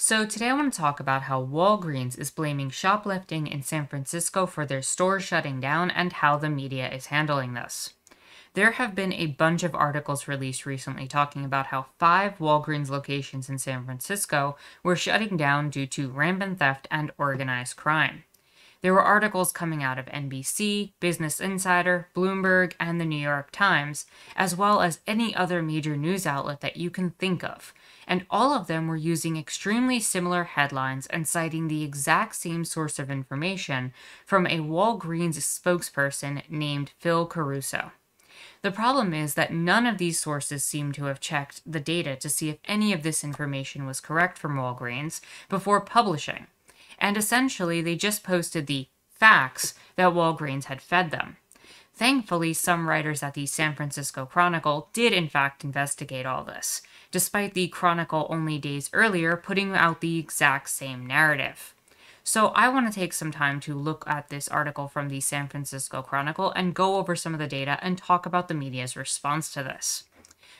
So today I want to talk about how Walgreens is blaming shoplifting in San Francisco for their stores shutting down and how the media is handling this. There have been a bunch of articles released recently talking about how 5 Walgreens locations in San Francisco were shutting down due to rampant theft and organized crime. There were articles coming out of NBC, Business Insider, Bloomberg, and the New York Times, as well as any other major news outlet that you can think of, and all of them were using extremely similar headlines and citing the exact same source of information from a Walgreens spokesperson named Phil Caruso. The problem is that none of these sources seem to have checked the data to see if any of this information was correct from Walgreens before publishing. And essentially, they just posted the facts that Walgreens had fed them. Thankfully, some writers at the San Francisco Chronicle did in fact investigate all this, despite the Chronicle only days earlier putting out the exact same narrative. So I want to take some time to look at this article from the San Francisco Chronicle and go over some of the data and talk about the media's response to this.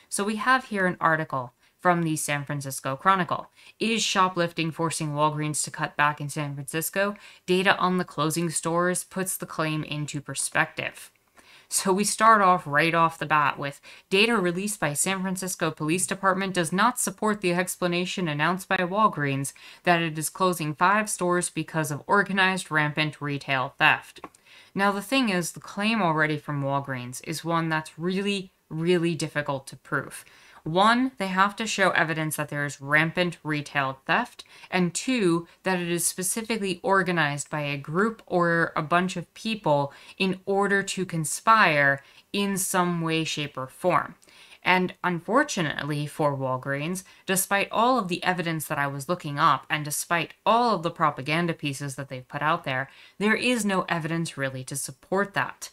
So we have here an article from the San Francisco Chronicle. Is shoplifting forcing Walgreens to cut back in San Francisco? Data on the closing stores puts the claim into perspective. So we start off right off the bat with data released by San Francisco Police Department does not support the explanation announced by Walgreens that it is closing 5 stores because of organized rampant retail theft. Now the thing is, the claim already from Walgreens is one that's really difficult to prove. 1, they have to show evidence that there is rampant retail theft, and 2, that it is specifically organized by a group or a bunch of people in order to conspire in some way, shape, or form. And unfortunately for Walgreens, despite all of the evidence that I was looking up, and despite all of the propaganda pieces that they've put out there is no evidence really to support that.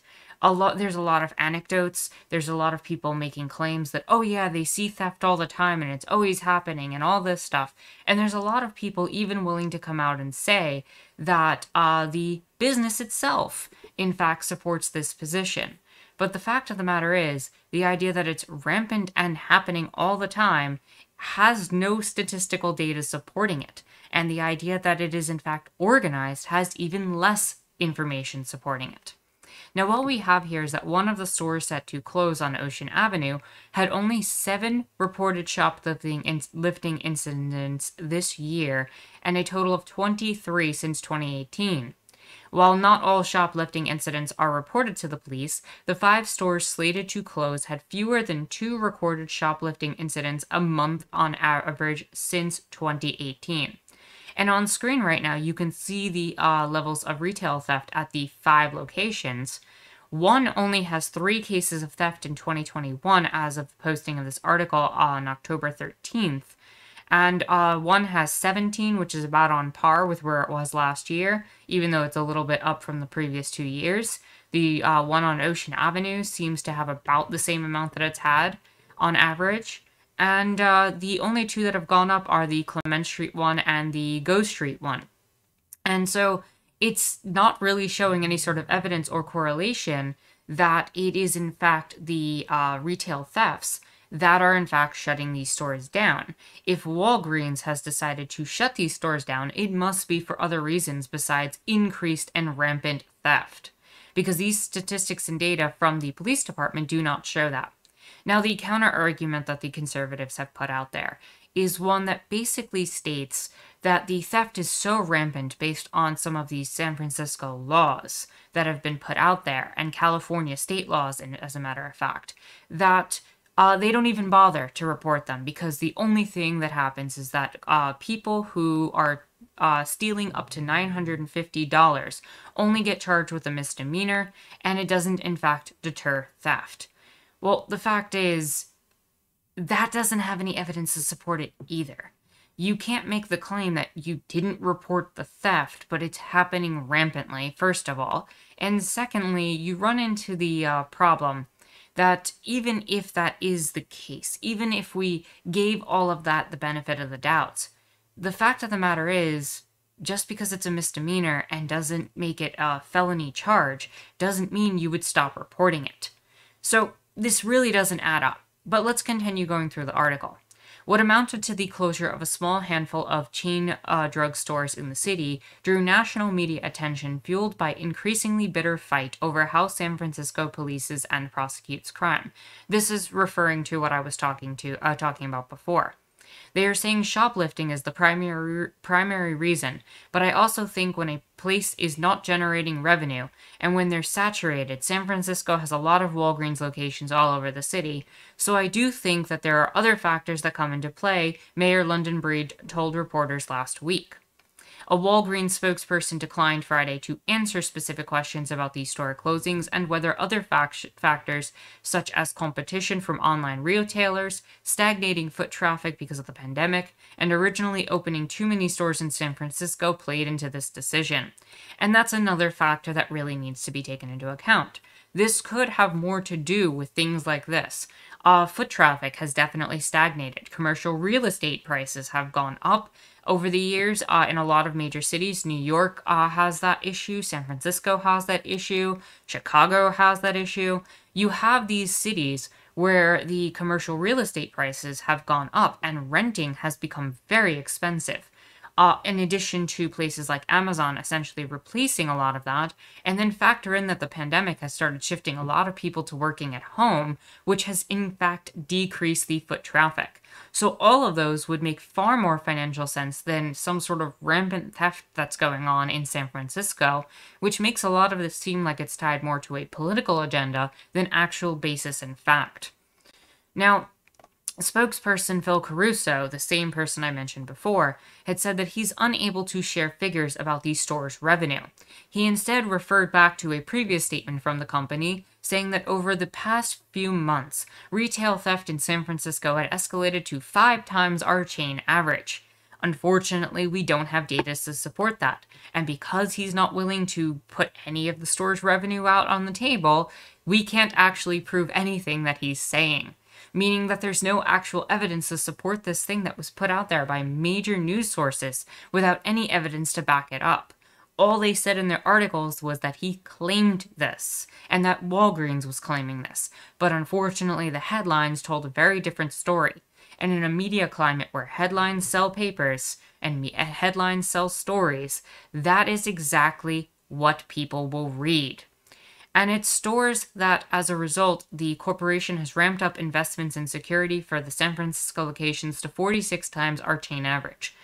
There's a lot of anecdotes, there's a lot of people making claims that, oh yeah, they see theft all the time and it's always happening and all this stuff. And there's a lot of people even willing to come out and say that the business itself, in fact, supports this position. But the fact of the matter is, the idea that it's rampant and happening all the time has no statistical data supporting it. And the idea that it is in fact organized has even less information supporting it. Now, what we have here is that one of the stores set to close on Ocean Avenue had only 7 reported shoplifting incidents this year, and a total of 23 since 2018. While not all shoplifting incidents are reported to the police, the 5 stores slated to close had fewer than 2 recorded shoplifting incidents a month on average since 2018. And on screen right now, you can see the levels of retail theft at the 5 locations. One only has 3 cases of theft in 2021 as of the posting of this article on October 13th. And one has 17, which is about on par with where it was last year, even though it's a little bit up from the previous 2 years. The one on Ocean Avenue seems to have about the same amount that it's had on average. And the only 2 that have gone up are the Clement Street one and the Go Street one. And so it's not really showing any sort of evidence or correlation that it is in fact the retail thefts that are in fact shutting these stores down. If Walgreens has decided to shut these stores down, it must be for other reasons besides increased and rampant theft, because these statistics and data from the police department do not show that. Now, the counter-argument that the conservatives have put out there is one that basically states that the theft is so rampant based on some of these San Francisco laws that have been put out there, and California state laws, as a matter of fact, that they don't even bother to report them, because the only thing that happens is that people who are stealing up to $950 only get charged with a misdemeanor, and it doesn't in fact deter theft. Well, the fact is, that doesn't have any evidence to support it either. You can't make the claim that you didn't report the theft, but it's happening rampantly, first of all. And secondly, you run into the problem that even if that is the case, even if we gave all of that the benefit of the doubt, the fact of the matter is, just because it's a misdemeanor and doesn't make it a felony charge, doesn't mean you would stop reporting it. So this really doesn't add up. But let's continue going through the article. What amounted to the closure of a small handful of chain drugstores in the city drew national media attention, fueled by increasingly bitter fight over how San Francisco polices and prosecutes crime. This is referring to what I was talking about before. They are saying shoplifting is the primary reason, but I also think when a place is not generating revenue and when they're saturated, San Francisco has a lot of Walgreens locations all over the city, so I do think that there are other factors that come into play, Mayor London Breed told reporters last week. A Walgreens spokesperson declined Friday to answer specific questions about these store closings and whether other factors, such as competition from online retailers, stagnating foot traffic because of the pandemic, and originally opening too many stores in San Francisco, played into this decision. And that's another factor that really needs to be taken into account. This could have more to do with things like this. Foot traffic has definitely stagnated. Commercial real estate prices have gone up over the years in a lot of major cities. New York has that issue. San Francisco has that issue. Chicago has that issue. You have these cities where the commercial real estate prices have gone up and renting has become very expensive. In addition to places like Amazon essentially replacing a lot of that, and then factor in that the pandemic has started shifting a lot of people to working at home, which has in fact decreased the foot traffic. So all of those would make far more financial sense than some sort of rampant theft that's going on in San Francisco, which makes a lot of this seem like it's tied more to a political agenda than actual basis in fact. Now, spokesperson Phil Caruso, the same person I mentioned before, had said that he's unable to share figures about these stores' revenue. He instead referred back to a previous statement from the company, saying that over the past few months, retail theft in San Francisco had escalated to 5 times our chain average. Unfortunately, we don't have data to support that, and because he's not willing to put any of the store's revenue out on the table, we can't actually prove anything that he's saying. Meaning that there's no actual evidence to support this thing that was put out there by major news sources without any evidence to back it up. All they said in their articles was that he claimed this, and that Walgreens was claiming this. But unfortunately, the headlines told a very different story. And in a media climate where headlines sell papers and headlines sell stories, that is exactly what people will read. And it's stores that, as a result, the corporation has ramped up investments in security for the San Francisco locations to 46 times our chain average.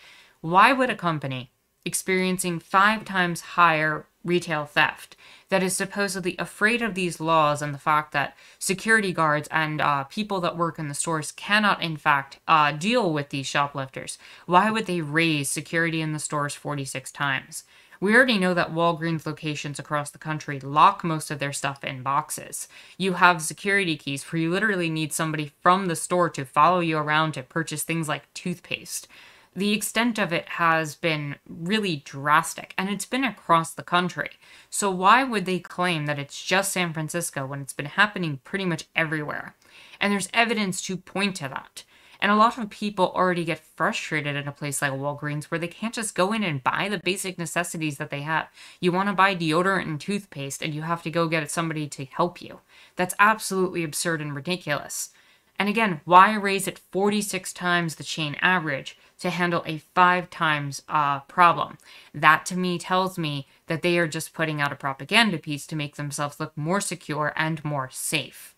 Why would a company experiencing 5 times higher retail theft that is supposedly afraid of these laws and the fact that security guards and people that work in the stores cannot, in fact, deal with these shoplifters, why would they raise security in the stores 46 times? We already know that Walgreens locations across the country lock most of their stuff in boxes. You have security keys where you literally need somebody from the store to follow you around to purchase things like toothpaste. The extent of it has been really drastic, and it's been across the country. So why would they claim that it's just San Francisco when it's been happening pretty much everywhere? And there's evidence to point to that. And a lot of people already get frustrated in a place like Walgreens where they can't just go in and buy the basic necessities that they have. You want to buy deodorant and toothpaste and you have to go get somebody to help you. That's absolutely absurd and ridiculous. And again, why raise it 46 times the chain average to handle a 5 times problem? That to me tells me that they are just putting out a propaganda piece to make themselves look more secure and more safe.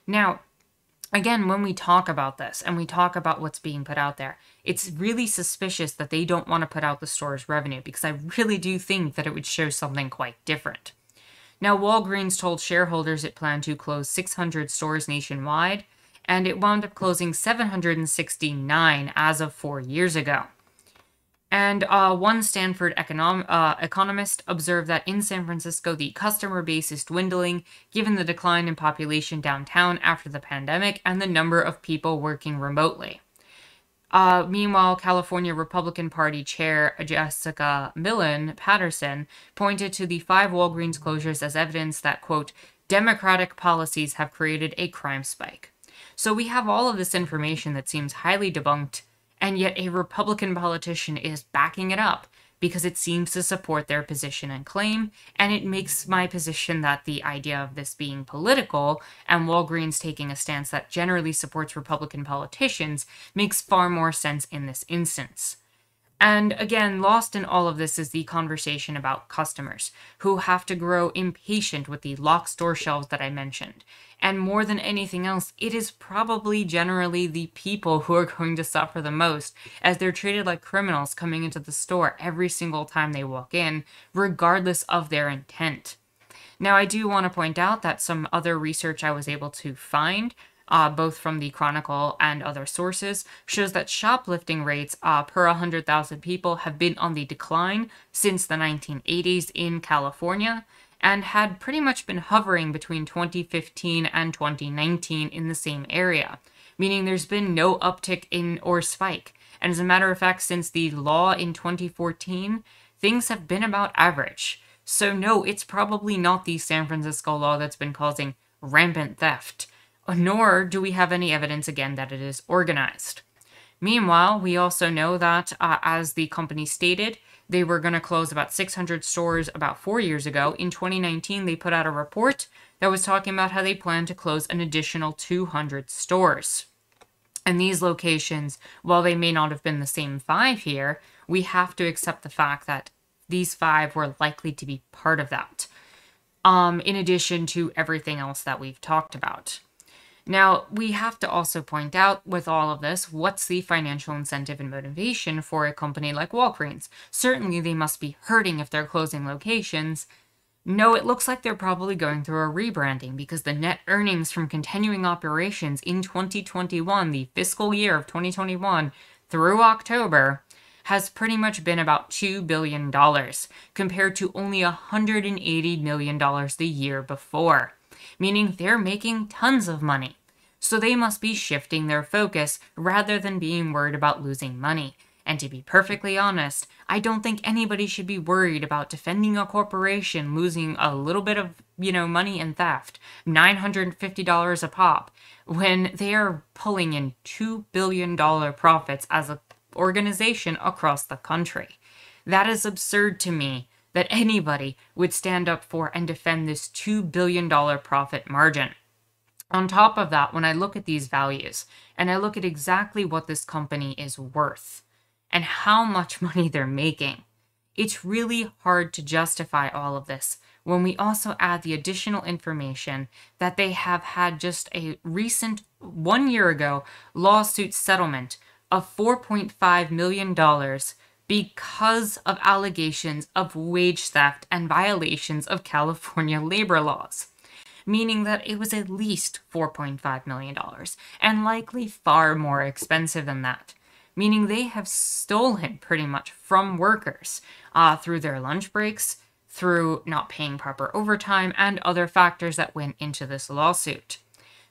Now, again, when we talk about this and we talk about what's being put out there, it's really suspicious that they don't want to put out the store's revenue because I really do think that it would show something quite different. Now, Walgreens told shareholders it planned to close 600 stores nationwide, and it wound up closing 769 as of 4 years ago. And one Stanford economist observed that in San Francisco, the customer base is dwindling given the decline in population downtown after the pandemic and the number of people working remotely. Meanwhile, California Republican Party Chair Jessica Millen Patterson pointed to the 5 Walgreens closures as evidence that, quote, Democratic policies have created a crime spike. So we have all of this information that seems highly debunked, and yet a Republican politician is backing it up, because it seems to support their position and claim, and it makes my position that the idea of this being political and Walgreens taking a stance that generally supports Republican politicians makes far more sense in this instance. And again, lost in all of this is the conversation about customers who have to grow impatient with the locked store shelves that I mentioned. And more than anything else, it is probably generally the people who are going to suffer the most, as they're treated like criminals coming into the store every single time they walk in, regardless of their intent. Now, I do want to point out that some other research I was able to find, both from the Chronicle and other sources, shows that shoplifting rates per 100,000 people have been on the decline since the 1980s in California, and had pretty much been hovering between 2015 and 2019 in the same area, meaning there's been no uptick in or spike. And as a matter of fact, since the law in 2014, things have been about average. So no, it's probably not the San Francisco law that's been causing rampant theft, nor do we have any evidence again that it is organized. Meanwhile, we also know that, as the company stated, they were going to close about 600 stores about 4 years ago. In 2019, they put out a report that was talking about how they plan to close an additional 200 stores. And these locations, while they may not have been the same 5 here, we have to accept the fact that these 5 were likely to be part of that, in addition to everything else that we've talked about. Now, we have to also point out with all of this, what's the financial incentive and motivation for a company like Walgreens? Certainly, they must be hurting if they're closing locations. No, it looks like they're probably going through a rebranding, because the net earnings from continuing operations in 2021, the fiscal year of 2021, through October, has pretty much been about $2 billion, compared to only $180 million the year before. Meaning they're making tons of money. So they must be shifting their focus rather than being worried about losing money. And to be perfectly honest, I don't think anybody should be worried about defending a corporation losing a little bit of, money in theft, $950 a pop, when they are pulling in $2 billion profits as an organization across the country. That is absurd to me, that anybody would stand up for and defend this $2 billion profit margin. On top of that, when I look at these values, and I look at exactly what this company is worth, and how much money they're making, it's really hard to justify all of this when we also add the additional information that they have had just a recent, 1 year ago, lawsuit settlement of $4.5 million because of allegations of wage theft and violations of California labor laws, meaning that it was at least $4.5 million, and likely far more expensive than that, meaning they have stolen pretty much from workers through their lunch breaks, through not paying proper overtime, and other factors that went into this lawsuit.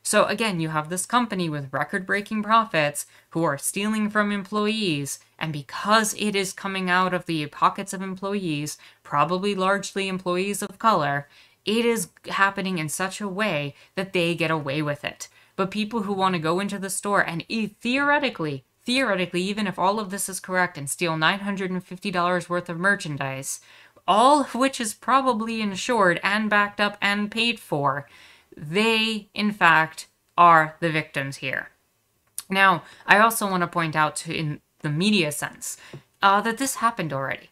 So again, you have this company with record-breaking profits who are stealing from employees, and because it is coming out of the pockets of employees, probably largely employees of color, it is happening in such a way that they get away with it. But people who want to go into the store and theoretically, even if all of this is correct, and steal $950 worth of merchandise, all of which is probably insured and backed up and paid for, they, in fact, are the victims here. Now, I also want to point out in the media sense that this happened already.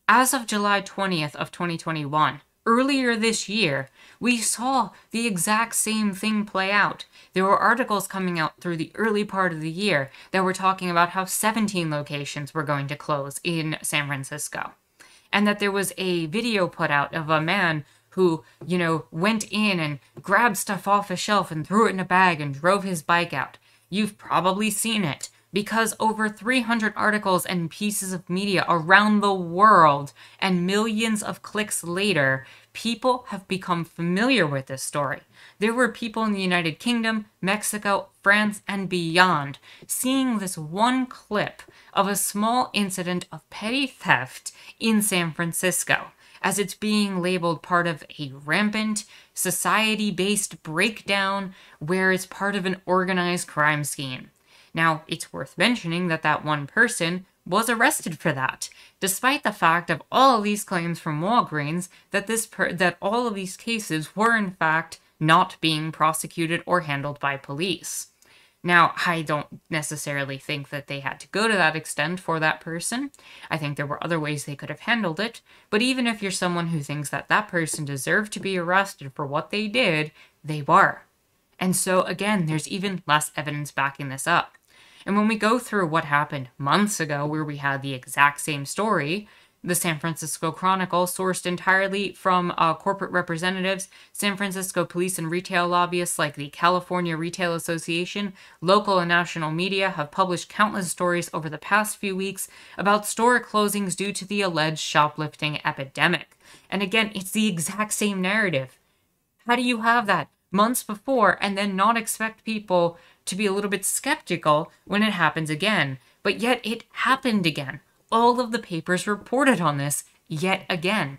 As of July 20th of 2021, earlier this year, we saw the exact same thing play out. There were articles coming out through the early part of the year that were talking about how 17 locations were going to close in San Francisco. And that there was a video put out of a man who, went in and grabbed stuff off a shelf and threw it in a bag and drove his bike out. You've probably seen it, because over 300 articles and pieces of media around the world and millions of clicks later, people have become familiar with this story. There were people in the United Kingdom, Mexico, France, and beyond seeing this one clip of a small incident of petty theft in San Francisco, as it's being labeled part of a rampant, society-based breakdown where it's part of an organized crime scheme. Now, it's worth mentioning that that one person was arrested for that. despite the fact of all of these claims from Walgreens that all of these cases were in fact not being prosecuted or handled by police. Now, I don't necessarily think that they had to go to that extent for that person. I think there were other ways they could have handled it, but even if you're someone who thinks that that person deserved to be arrested for what they did, they were. And so, again, there's even less evidence backing this up. And when we go through what happened months ago, where we had the exact same story, the San Francisco Chronicle, sourced entirely from corporate representatives, San Francisco police and retail lobbyists like the California Retail Association, local and national media have published countless stories over the past few weeks about store closings due to the alleged shoplifting epidemic. And again, it's the exact same narrative. How do you have that months before and then not expect people to be a little bit skeptical when it happens again? But yet it happened again. All of the papers reported on this yet again.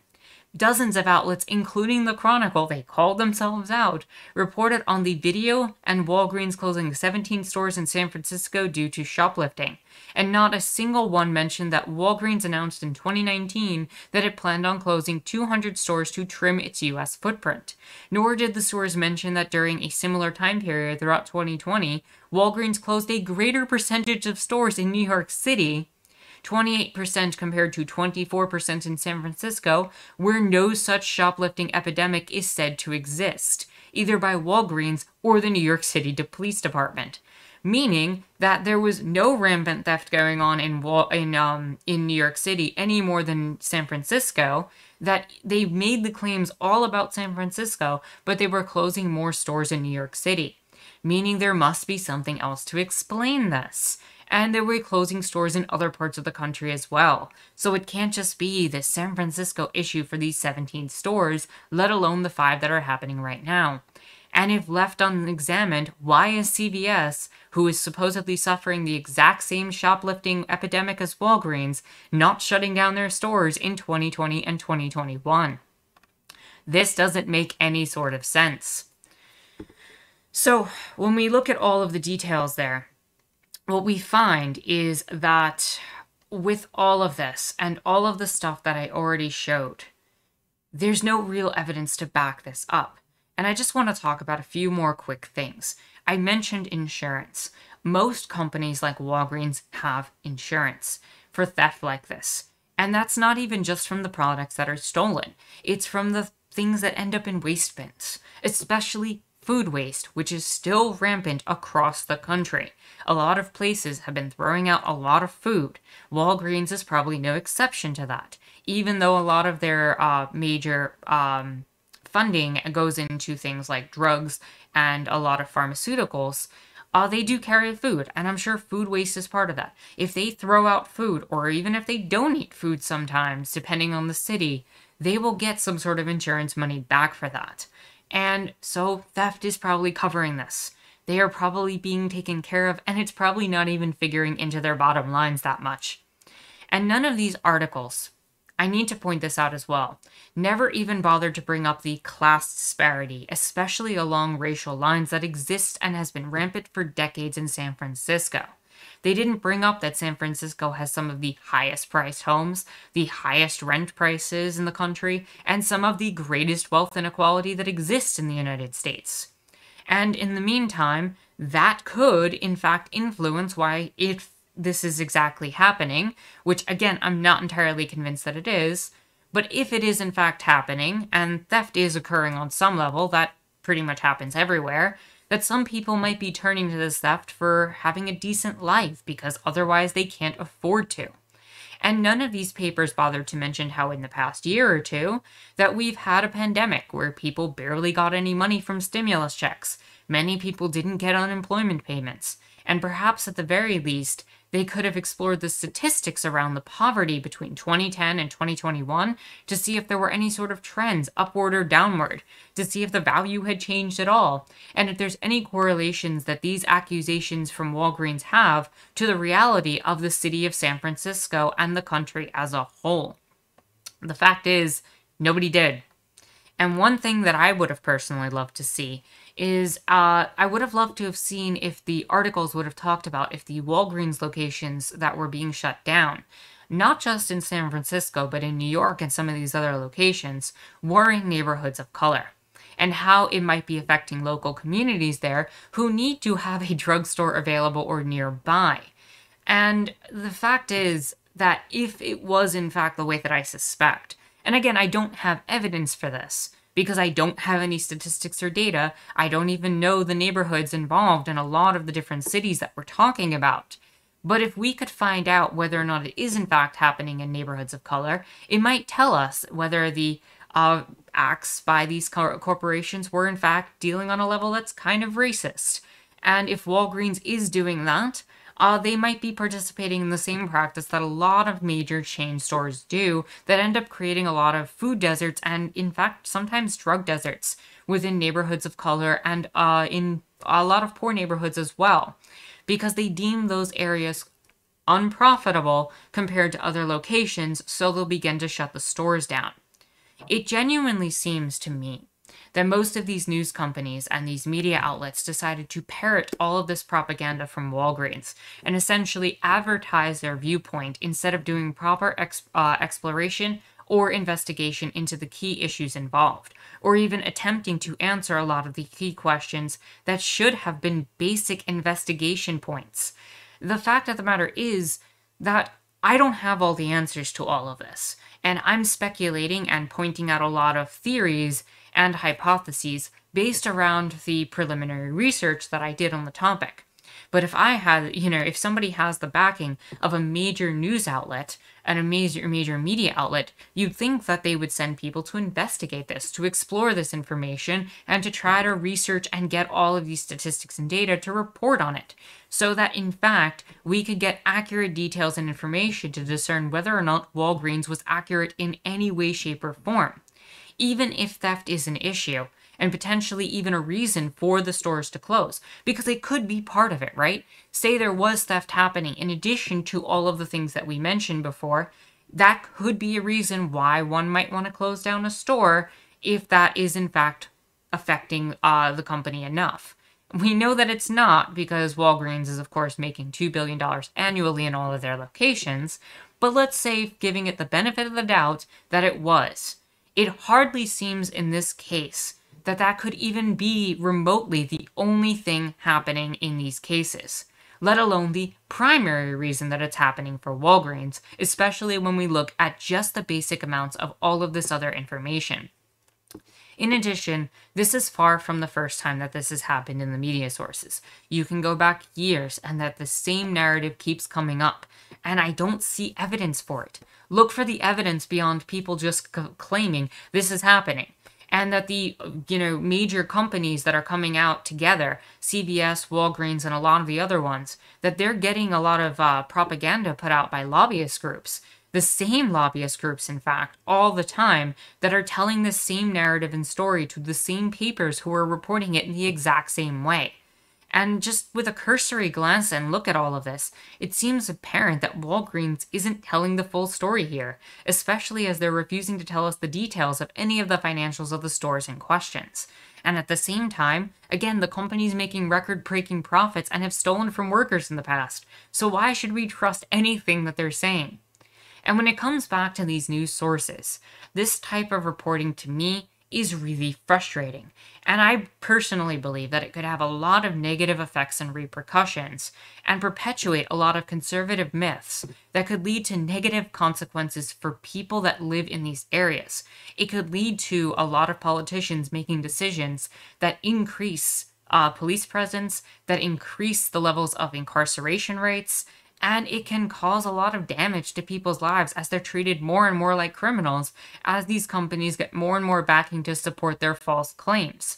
Dozens of outlets, including the Chronicle, they called themselves out, reported on the video and Walgreens closing 17 stores in San Francisco due to shoplifting. And not a single one mentioned that Walgreens announced in 2019 that it planned on closing 200 stores to trim its U.S. footprint. Nor did the stores mention that during a similar time period throughout 2020, Walgreens closed a greater percentage of stores in New York City, 28% compared to 24% in San Francisco, where no such shoplifting epidemic is said to exist, either by Walgreens or the New York City Police Department. Meaning that there was no rampant theft going on in New York City any more than San Francisco, that they made the claims all about San Francisco, but they were closing more stores in New York City. Meaning there must be something else to explain this. And they were closing stores in other parts of the country as well. So it can't just be the San Francisco issue for these 17 stores, let alone the 5 that are happening right now. And if left unexamined, why is CVS, who is supposedly suffering the exact same shoplifting epidemic as Walgreens, not shutting down their stores in 2020 and 2021? This doesn't make any sort of sense. So when we look at all of the details there, what we find is that with all of this and all of the stuff that I already showed, there's no real evidence to back this up. And I just want to talk about a few more quick things. I mentioned insurance. Most companies like Walgreens have insurance for theft like this. And that's not even just from the products that are stolen. It's from the things that end up in waste bins, especially food waste, which is still rampant across the country. A lot of places have been throwing out a lot of food. Walgreens is probably no exception to that. Even though a lot of their major funding goes into things like drugs and a lot of pharmaceuticals, they do carry food, and I'm sure food waste is part of that. If they throw out food, or even if they donate food sometimes, depending on the city, they will get some sort of insurance money back for that. And so theft is probably covering this. They are probably being taken care of, and it's probably not even figuring into their bottom lines that much. And none of these articles, I need to point this out as well, never even bothered to bring up the class disparity, especially along racial lines that exist and has been rampant for decades in San Francisco. They didn't bring up that San Francisco has some of the highest priced homes, the highest rent prices in the country, and some of the greatest wealth inequality that exists in the United States. And in the meantime, that could, in fact, influence why this is exactly happening, which, again, I'm not entirely convinced that it is, but if it is in fact happening, and theft is occurring on some level, that pretty much happens everywhere, that some people might be turning to this theft for having a decent life because otherwise they can't afford to. And none of these papers bothered to mention how in the past year or two that we've had a pandemic where people barely got any money from stimulus checks. Many people didn't get unemployment payments. And perhaps at the very least, they could have explored the statistics around the poverty between 2010 and 2021 to see if there were any sort of trends, upward or downward, to see if the value had changed at all, and if there's any correlations that these accusations from Walgreens have to the reality of the city of San Francisco and the country as a whole. The fact is, nobody did. And one thing that I would have personally loved to see is I would have loved to have seen if the articles would have talked about if the Walgreens locations that were being shut down, not just in San Francisco, but in New York and some of these other locations, were in neighborhoods of color, and how it might be affecting local communities there who need to have a drugstore available or nearby. And the fact is that if it was in fact the way that I suspect, and again, I don't have evidence for this because I don't have any statistics or data, I don't even know the neighborhoods involved in a lot of the different cities that we're talking about. But if we could find out whether or not it is in fact happening in neighborhoods of color, it might tell us whether the acts by these corporations were in fact dealing on a level that's kind of racist. And if Walgreens is doing that, they might be participating in the same practice that a lot of major chain stores do that end up creating a lot of food deserts and, in fact, sometimes drug deserts within neighborhoods of color and in a lot of poor neighborhoods as well, because they deem those areas unprofitable compared to other locations, so they'll begin to shut the stores down. It genuinely seems to me that most of these news companies and these media outlets decided to parrot all of this propaganda from Walgreens and essentially advertise their viewpoint instead of doing proper exploration or investigation into the key issues involved, or even attempting to answer a lot of the key questions that should have been basic investigation points. The fact of the matter is that I don't have all the answers to all of this, and I'm speculating and pointing out a lot of theories and hypotheses based around the preliminary research that I did on the topic. But if I had, if somebody has the backing of a major news outlet and a major media outlet, you'd think that they would send people to investigate this, to explore this information, and to try to research and get all of these statistics and data to report on it, so that in fact we could get accurate details and information to discern whether or not Walgreens was accurate in any way, shape, or form. Even if theft is an issue, and potentially even a reason for the stores to close, because it could be part of it, right? Say there was theft happening in addition to all of the things that we mentioned before, that could be a reason why one might want to close down a store if that is in fact affecting the company enough. We know that it's not, because Walgreens is of course making $2 billion annually in all of their locations, but let's say, giving it the benefit of the doubt, that it was. It hardly seems in this case that could even be remotely the only thing happening in these cases, let alone the primary reason that it's happening for Walgreens, especially when we look at just the basic amounts of all of this other information. In addition, this is far from the first time that this has happened in the media sources. You can go back years and that the same narrative keeps coming up, and I don't see evidence for it. Look for the evidence beyond people just claiming this is happening. And that the, major companies that are coming out together, CVS, Walgreens, and a lot of the other ones, that they're getting a lot of propaganda put out by lobbyist groups. The same lobbyist groups, in fact, all the time, that are telling the same narrative and story to the same papers who are reporting it in the exact same way. And just with a cursory glance and look at all of this, it seems apparent that Walgreens isn't telling the full story here, especially as they're refusing to tell us the details of any of the financials of the stores in questions. And at the same time, again, the company's making record-breaking profits and have stolen from workers in the past, so why should we trust anything that they're saying? And when it comes back to these news sources, this type of reporting to me is really frustrating, and I personally believe that it could have a lot of negative effects and repercussions and perpetuate a lot of conservative myths that could lead to negative consequences for people that live in these areas. It could lead to a lot of politicians making decisions that increase police presence, that increase the levels of incarceration rates, and it can cause a lot of damage to people's lives as they're treated more and more like criminals as these companies get more and more backing to support their false claims.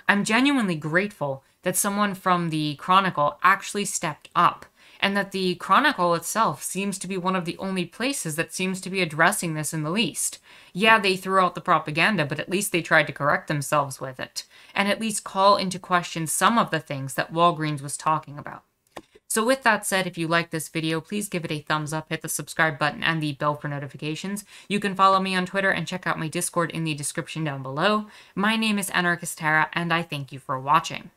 I'm genuinely grateful that someone from the Chronicle actually stepped up, and that the Chronicle itself seems to be one of the only places that seems to be addressing this in the least. Yeah, they threw out the propaganda, but at least they tried to correct themselves with it, and at least call into question some of the things that Walgreens was talking about. So with that said, if you like this video, please give it a thumbs up, hit the subscribe button, and the bell for notifications. You can follow me on Twitter and check out my Discord in the description down below. My name is Anarchist Tara, and I thank you for watching.